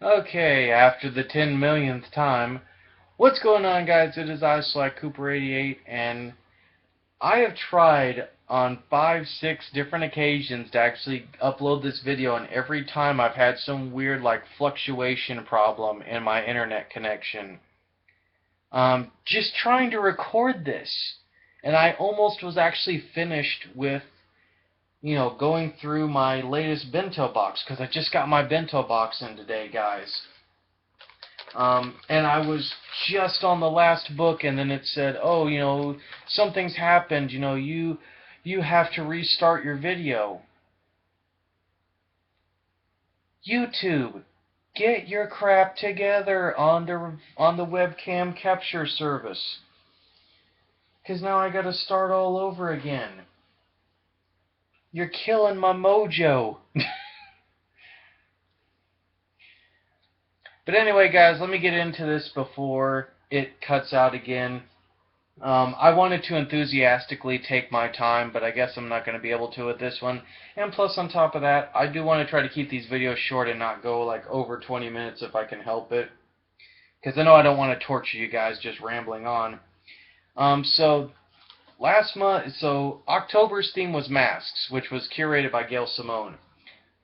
Okay, after the 10 millionth time, what's going on, guys? It is I, Cooper88, and I have tried on 5, 6 different occasions to actually upload this video, and every time I've had some weird, like, fluctuation problem in my internet connection. Just trying to record this, and I almost was actually finished with going through my latest bento box, because I just got my bento box in today, guys. And I was just on the last book, and then it said, oh, something's happened, you have to restart your video. YouTube, get your crap together on the webcam capture service. 'Cause now I gotta start all over again. You're killing my mojo. But anyway, guys, let me get into this before it cuts out again. I wanted to enthusiastically take my time, but I guess I'm not going to be able to with this one. And plus, on top of that, I do want to try to keep these videos short and not go like over 20 minutes if I can help it. Because I know I don't want to torture you guys just rambling on. So October's theme was masks, which was curated by Gail Simone.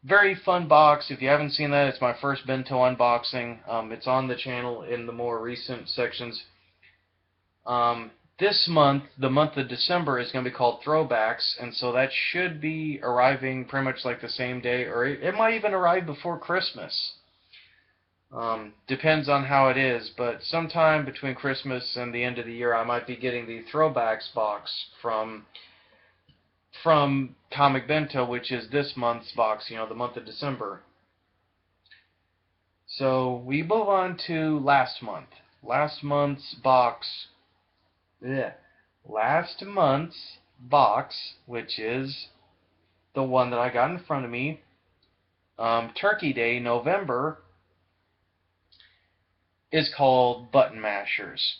Very fun box. If you haven't seen that, it's my first bento unboxing. It's on the channel in the more recent sections. This month, the month of December, is going to be called Throwbacks, and so that should be arriving pretty much like the same day, or it might even arrive before Christmas. Depends on how it is, but sometime between Christmas and the end of the year, I might be getting the Throwbacks box from Comic Bento, which is this month's box, the month of December. So we move on to last month. Last month's box, which is the one that I got in front of me, Turkey Day, November, is called Button Mashers.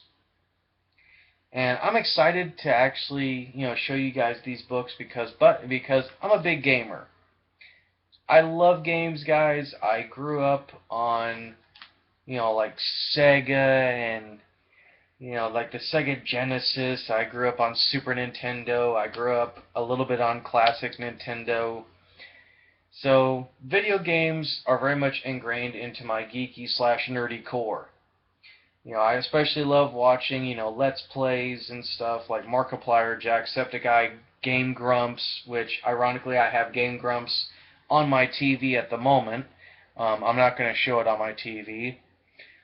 And I'm excited to actually, show you guys these books because I'm a big gamer. I love games, guys. I grew up on, like Sega and, like the Sega Genesis. I grew up on Super Nintendo. I grew up a little bit on classic Nintendo. So, video games are very much ingrained into my geeky/nerdy core. I especially love watching, Let's Plays and stuff like Markiplier, Jacksepticeye, Game Grumps, which, ironically, I have Game Grumps on my TV at the moment. I'm not going to show it on my TV.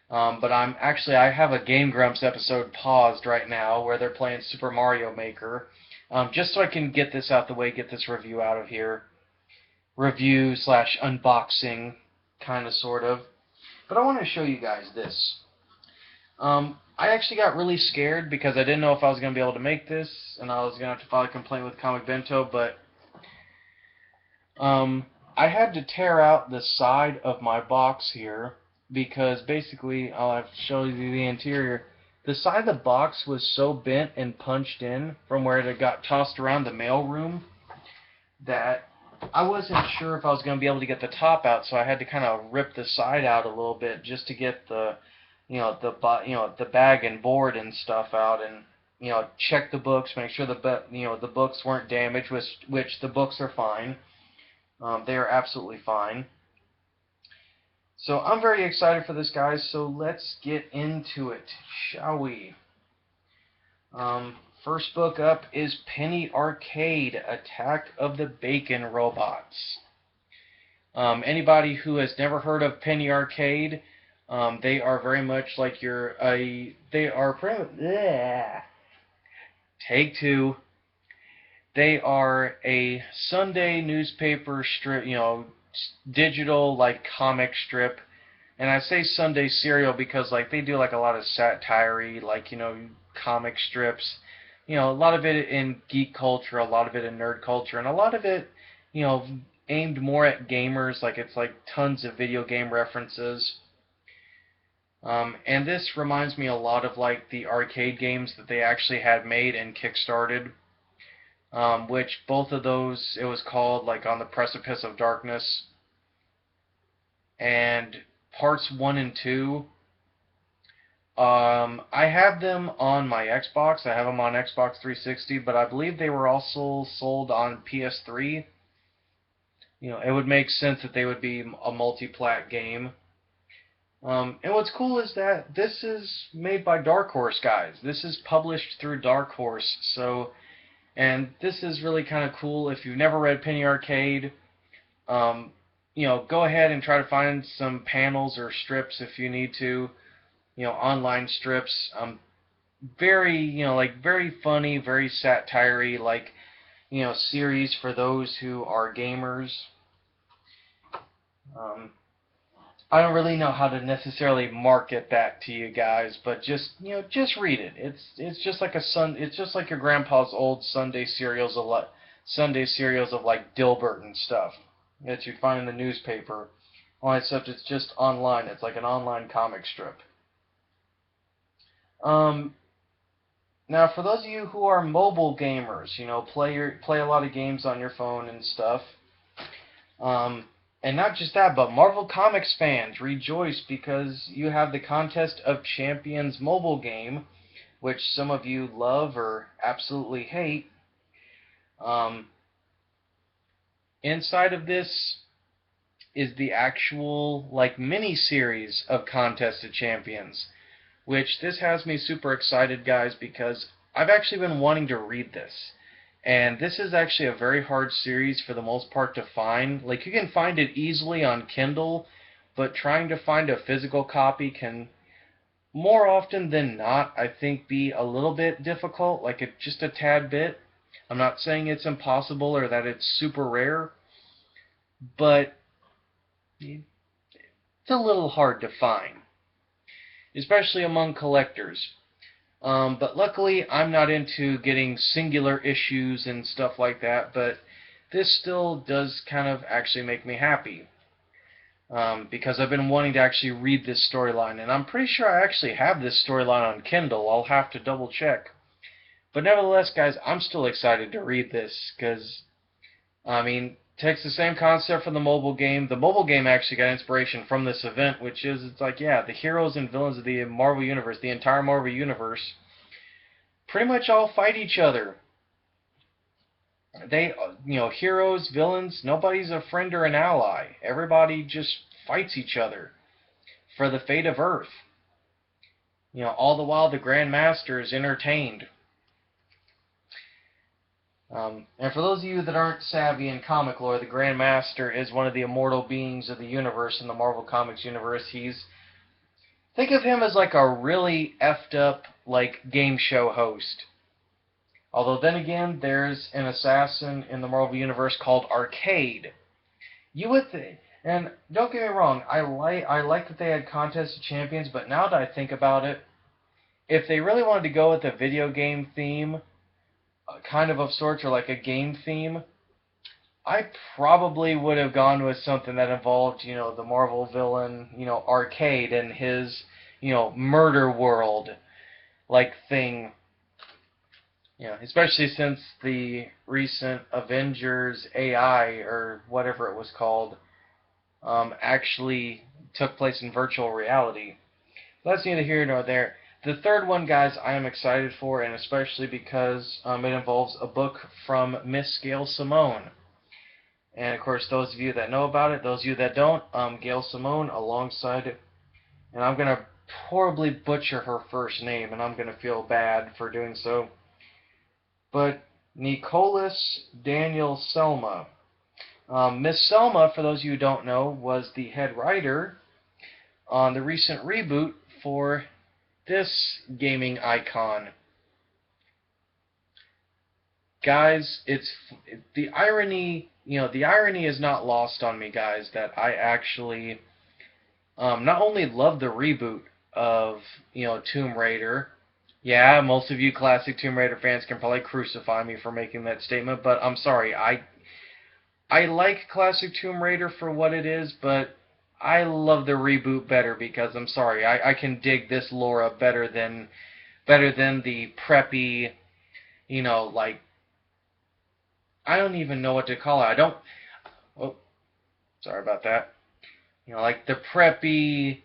But I have a Game Grumps episode paused right now where they're playing Super Mario Maker. Just so I can get this out the way, get this review out of here. Review/unboxing, kind of, sort of. But I want to show you guys this. I actually got really scared because I didn't know if I was going to be able to make this, and I was going to have to file a complaint with Comic Bento, but I had to tear out the side of my box here because basically, I'll have to show you the interior. The side of the box was so bent and punched in from where it got tossed around the mailroom that I wasn't sure if I was going to be able to get the top out, so I had to kind of rip the side out a little bit just to get the the bag and board and stuff out, and check the books, make sure the books weren't damaged, which the books are fine. They are absolutely fine. So I'm very excited for this, guys. So let's get into it, shall we? First book up is Penny Arcade: Attack of the Bacon Robots. Anybody who has never heard of Penny Arcade, they are very much like they are pretty much, take two. They are a Sunday newspaper strip, digital, like, comic strip. And I say Sunday serial because, like, they do, like, a lot of satire, like, comic strips. A lot of it in geek culture, a lot of it in nerd culture, and a lot of it, aimed more at gamers. Like, it's, like, tons of video game references. And this reminds me a lot of, like, the arcade games that they actually had made and kickstarted, which both of those, it was called, like, On the Precipice of Darkness and parts 1 and 2. I have them on my Xbox. I have them on Xbox 360, but I believe they were also sold on PS3. You know, it would make sense that they would be a multi-plat game. And what's cool is that this is made by Dark Horse, guys. This is published through Dark Horse, so, and this is really kind of cool. If you've never read Penny Arcade, you know, go ahead and try to find some panels or strips if you need to, you know, online strips. Very, you know, like very funny, very satire-y, like, you know, series for those who are gamers. I don't really know how to necessarily market that to you guys, but just, you know, just read it. It's just like it's just like your grandpa's old Sunday cereals of like Dilbert and stuff that you'd find in the newspaper. Only except it's just online. It's like an online comic strip. Now, for those of you who are mobile gamers, you know, play a lot of games on your phone and stuff. And not just that, but Marvel Comics fans, rejoice because you have the Contest of Champions mobile game, which some of you love or absolutely hate. Inside of this is the actual, like, mini-series of Contest of Champions, which this has me super excited, guys, because I've actually been wanting to read this. And this is actually a very hard series for the most part to find. Like, you can find it easily on Kindle, but trying to find a physical copy can, more often than not, I think, be a little bit difficult, like just a tad bit. I'm not saying it's impossible or that it's super rare, but it's a little hard to find, especially among collectors. But luckily, I'm not into getting singular issues and stuff like that, but this still does kind of actually make me happy. Because I've been wanting to actually read this storyline, and I'm pretty sure I actually have this storyline on Kindle. I'll have to double check. But nevertheless, guys, I'm still excited to read this, because, I mean, takes the same concept from the mobile game. The mobile game actually got inspiration from this event, which is, it's like, yeah, the heroes and villains of the Marvel Universe, the entire Marvel Universe, pretty much all fight each other. They, you know, heroes, villains, nobody's a friend or an ally. Everybody just fights each other for the fate of Earth. You know, all the while the Grand Master is entertained. And for those of you that aren't savvy in comic lore, the Grand Master is one of the immortal beings of the universe in the Marvel Comics universe. Think of him as like a really effed up, like, game show host. Although then again, there's an assassin in the Marvel Universe called Arcade. You would think, and don't get me wrong, I like that they had Contest of Champions, but now that I think about it, if they really wanted to go with a video game theme, kind of sorts, or like a game theme, I probably would have gone with something that involved, you know, the Marvel villain, you know, Arcade and his, you know, murder world, like, thing. You know, especially since the recent Avengers AI, or whatever it was called, actually took place in virtual reality. That's neither here nor there. The third one, guys, I am excited for, and especially because it involves a book from Miss Gail Simone. And, of course, those of you that know about it, those of you that don't, Gail Simone alongside, and I'm going to horribly butcher her first name, and I'm going to feel bad for doing so, but Nicolas Daniel Selma. Miss Selma, for those of you who don't know, was the head writer on the recent reboot for this gaming icon. Guys, the irony, you know, the irony is not lost on me, guys, that I actually not only love the reboot of, you know, Tomb Raider. Yeah, most of you classic Tomb Raider fans can probably crucify me for making that statement, but I'm sorry. I like classic Tomb Raider for what it is, but I love the reboot better because, I'm sorry, I can dig this Laura better than the preppy, you know, like, I don't even know what to call it. Oh, sorry about that. like the preppy,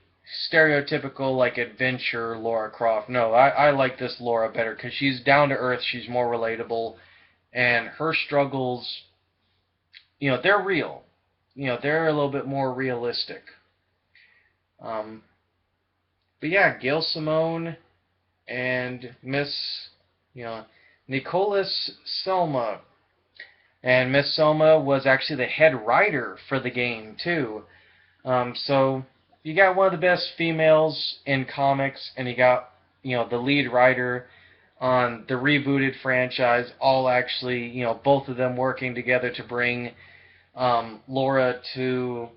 stereotypical, like, adventure Laura Croft. No, I like this Laura better because she's down to earth, she's more relatable, and her struggles, they're real. They're a little bit more realistic. Um, but yeah, Gail Simone and Miss, you know, Nicolas Selma. And Miss Selma was actually the head writer for the game, too. So you got one of the best females in comics, and you got, the lead writer on the rebooted franchise, all actually, both of them working together to Laura to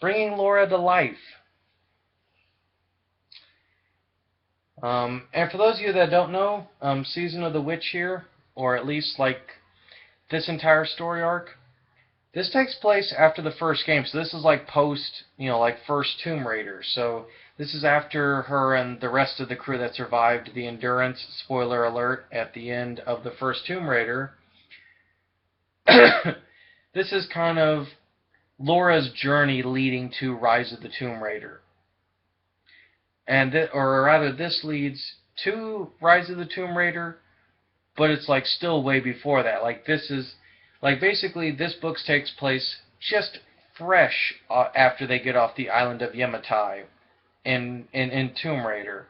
bringing Laura to life. And for those of you that don't know, Season of the Witch here, or at least like this entire story arc, this takes place after the first game. So this is like post, like first Tomb Raider. So this is after her and the rest of the crew that survived the Endurance, spoiler alert, at the end of the first Tomb Raider. This is kind of Laura's journey leading to Rise of the Tomb Raider. And or rather, this leads to Rise of the Tomb Raider, but it's like still way before that. Like this is, like basically this book takes place just fresh after they get off the island of Yamatai in Tomb Raider.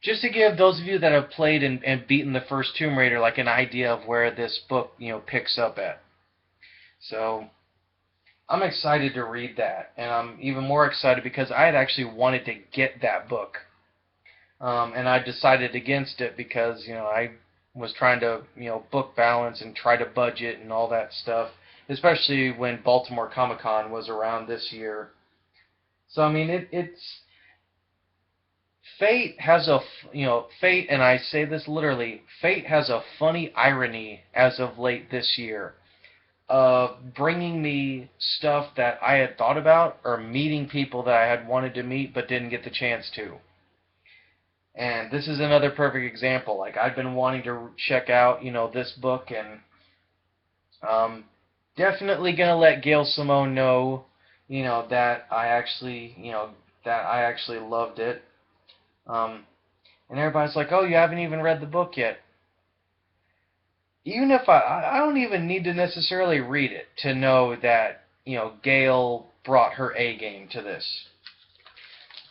Just to give those of you that have played and beaten the first Tomb Raider like an idea of where this book picks up at. So I'm excited to read that, and I'm even more excited because I had actually wanted to get that book, and I decided against it because I was trying to book balance and try to budget and all that stuff, especially when Baltimore Comic-Con was around this year. So I mean, it's fate has a fate, and I say this literally, fate has a funny irony as of late this year of bringing me stuff that I had thought about or meeting people that I had wanted to meet but didn't get the chance to. And this is another perfect example. Like, I've been wanting to check out, this book, and definitely gonna let Gail Simone know, that I actually, loved it. And everybody's like, "Oh, you haven't even read the book yet." Even if I don't even need to necessarily read it to know that, Gail brought her A game to this.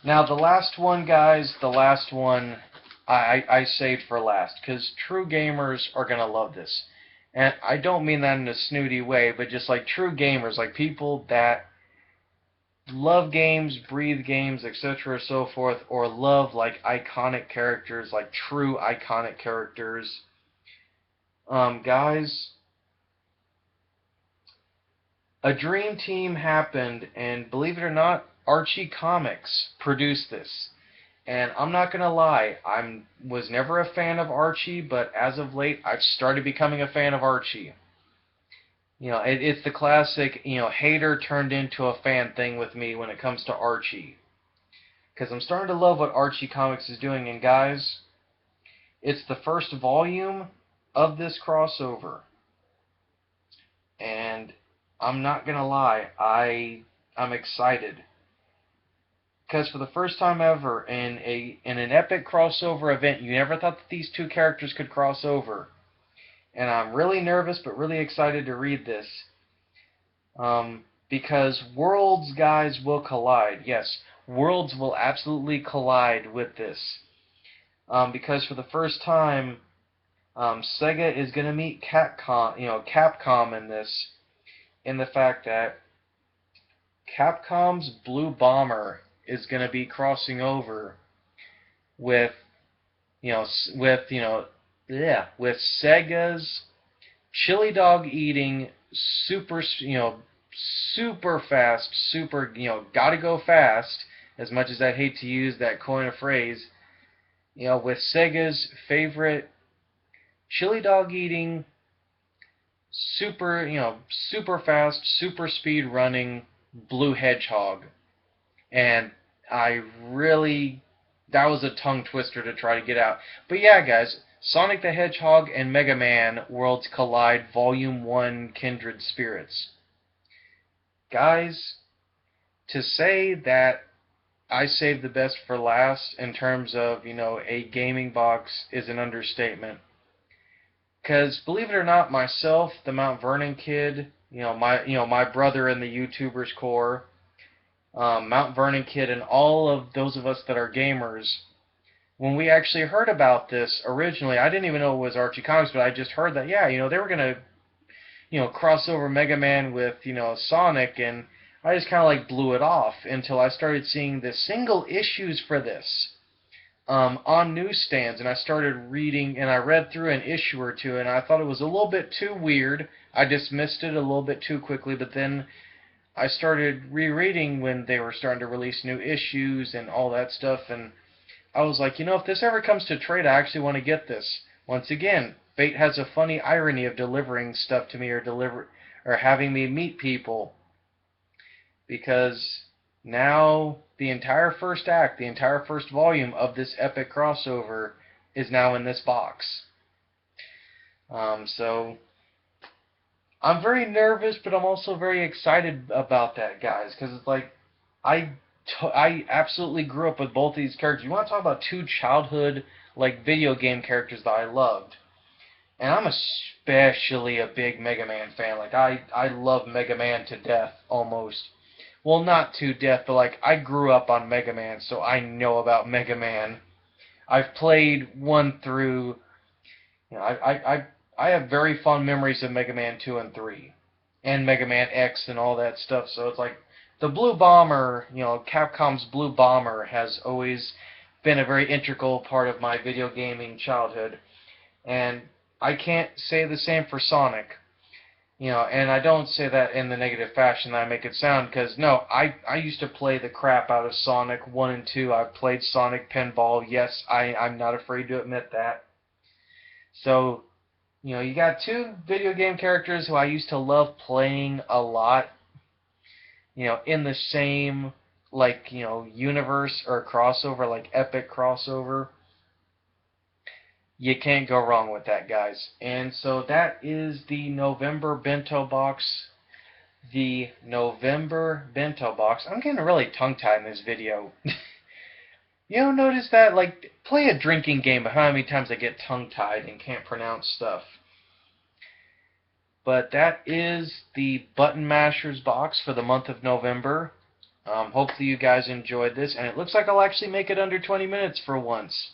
Now, the last one, guys, the last one I saved for last, because true gamers are going to love this. And I don't mean that in a snooty way, but just like true gamers, like people that love games, breathe games, etc., so forth, or love like iconic characters, like true iconic characters. Guys, a dream team happened, and believe it or not, Archie Comics produced this. And I'm not gonna lie, was never a fan of Archie, but as of late, I've started becoming a fan of Archie. It's the classic, hater turned into a fan thing with me when it comes to Archie. Because I'm starting to love what Archie Comics is doing, and guys, it's the first volume of this crossover, and I'm not gonna lie, I'm excited because for the first time ever in an epic crossover event, you never thought that these two characters could cross over, and I'm really nervous but really excited to read this, because worlds, guys, will collide. Yes, worlds will absolutely collide with this, because for the first time, Sega is going to meet Capcom in this, in the fact that Capcom's Blue Bomber is going to be crossing over with, with Sega's chili dog eating super fast, gotta go fast. As much as I hate to use that coin of phrase, with Sega's favorite chili dog eating, super fast, super speed running blue hedgehog. And that was a tongue twister to try to get out. But yeah, guys, Sonic the Hedgehog and Mega Man Worlds Collide Volume 1 Kindred Spirits. Guys, to say that I saved the best for last in terms of, a gaming box is an understatement. Because believe it or not, myself, the Mount Vernon kid, my brother in the YouTubers core, Mount Vernon kid, and all of those of us that are gamers, when we actually heard about this originally, I didn't even know it was Archie Comics, but I just heard that, yeah, they were gonna, cross over Mega Man with, Sonic, and I just kind of like blew it off until I started seeing the single issues for this on newsstands, and I started reading, and I read through an issue or two, and I thought it was a little bit too weird. I dismissed it a little bit too quickly, but then I started rereading when they were starting to release new issues and all that stuff, and I was like, if this ever comes to trade, I actually want to get this. Once again, Fate has a funny irony of delivering stuff to me or having me meet people, because now the entire first act, the entire first volume of this epic crossover is now in this box. So I'm very nervous, but I'm also very excited about that, guys, because it's like I absolutely grew up with both these characters. You want to talk about two childhood video game characters that I loved, and I'm especially a big Mega Man fan. I love Mega Man to death almost. Well, not to death, but I grew up on Mega Man, so I know about Mega Man. I've played 1 through. I have very fond memories of Mega Man 2 and 3, and Mega Man X and all that stuff. So it's like the Blue Bomber, Capcom's Blue Bomber has always been a very integral part of my video gaming childhood, and I can't say the same for Sonic. And I don't say that in the negative fashion that I make it sound, because, no, I used to play the crap out of Sonic 1 and 2. I've played Sonic Pinball. Yes, I'm not afraid to admit that. So, you got two video game characters who I used to love playing a lot, in the same, universe or crossover, epic crossover. You can't go wrong with that, guys. And so that is the November Bento box. The November Bento box. I'm getting really tongue-tied in this video. Notice that? Play a drinking game of how many times I get tongue-tied and can't pronounce stuff. But that is the Button Mashers box for the month of November. Hopefully you guys enjoyed this. And it looks like I'll actually make it under 20 minutes for once.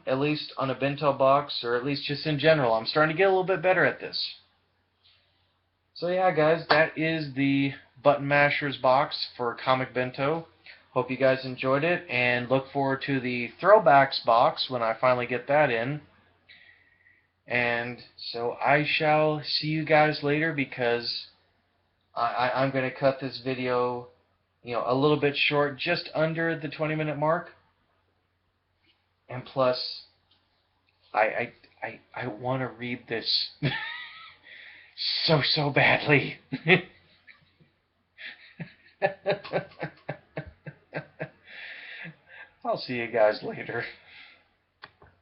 At least on a Bento box, or at least just in general. I'm starting to get a little bit better at this. So yeah, guys, that is the Button Mashers box for Comic Bento. Hope you guys enjoyed it, and look forward to the Throwbacks box when I finally get that in. And so I shall see you guys later, because I'm going to cut this video, a little bit short, just under the 20-minute mark. And plus, I want to read this so badly. I'll see you guys later.